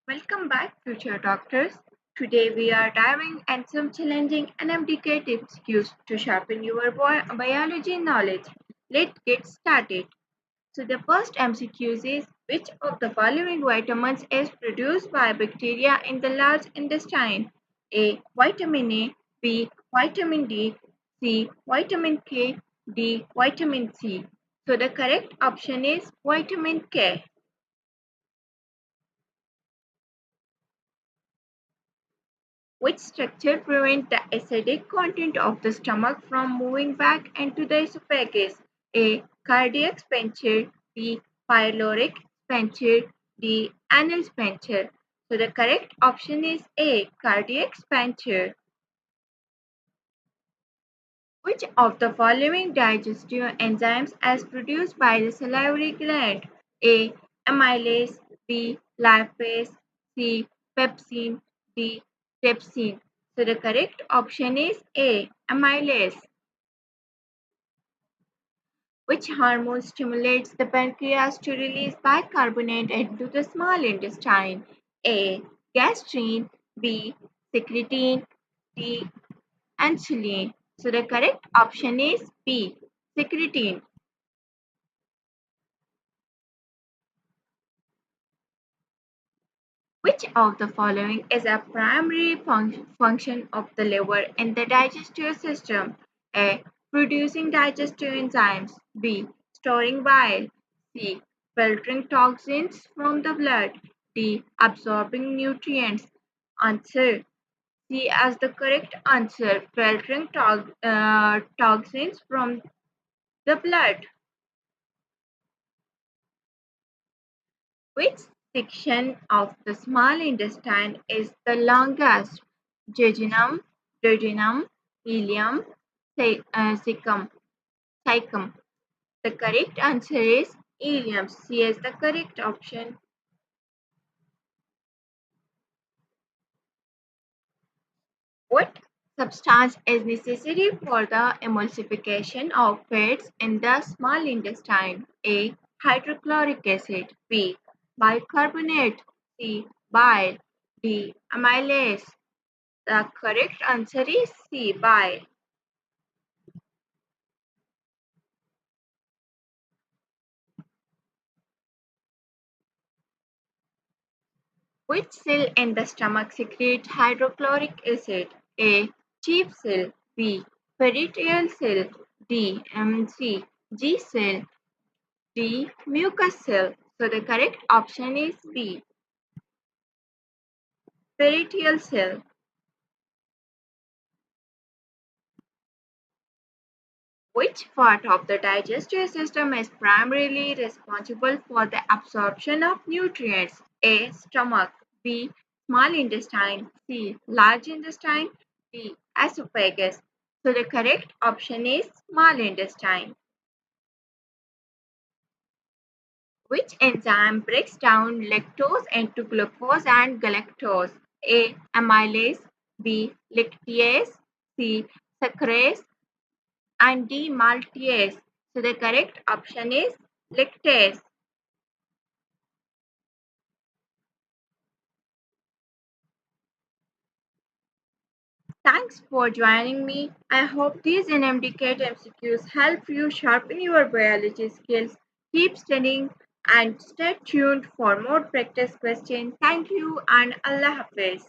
Welcome back, future doctors. Today we are diving into some challenging and MDCAT tips to sharpen your biology knowledge. Let's get started. So the first MCQ is which of the following vitamins is produced by bacteria in the large intestine? A. Vitamin A, B. Vitamin D, C. Vitamin K, D. Vitamin C. So the correct option is vitamin K. Which structure prevents the acidic content of the stomach from moving back into the esophagus? A. Cardiac sphincter, B. Pyloric sphincter, D. Anal sphincter. So the correct option is A. Cardiac sphincter. Which of the following digestive enzymes is produced by the salivary gland? A. Amylase, B. Lipase, C. Pepsin, D. Trypsin. So the correct option is A. Amylase. Which hormone stimulates the pancreas to release bicarbonate into the small intestine? A. Gastrin, B. Secretin, D. Insulin. So the correct option is B. Secretin. Which of the following is a primary function of the liver in the digestive system? A. Producing digestive enzymes. B. Storing bile. C. Filtering toxins from the blood. D. Absorbing nutrients. Answer C as the correct answer. Filtering toxins from the blood. Which section of the small intestine is the longest? Jejunum, duodenum, ileum, cecum. Cecum. The correct answer is ileum. C is the correct option. What substance is necessary for the emulsification of fats in the small intestine? A. Hydrochloric acid. B. Bicarbonate. C. Bile. D. Amylase. The correct answer is C. Bile. Which cell in the stomach secretes hydrochloric acid? A. Chief cell. B. Peritoneal cell. D. C. G cell. D. Mucus cell. So the correct option is B. Peritoneal cell. Which part of the digestive system is primarily responsible for the absorption of nutrients? A. Stomach. B. Small intestine. C. Large intestine. D. Esophagus. So the correct option is small intestine. Which enzyme breaks down lactose into glucose and galactose? A. Amylase. B. Lactase. C. Saccharase. And D. Maltase. So the correct option is lactase. Thanks for joining me. I hope these NMDCAT MCQs help you sharpen your biology skills. Keep studying and stay tuned for more practice questions. Thank you and Allah Hafiz.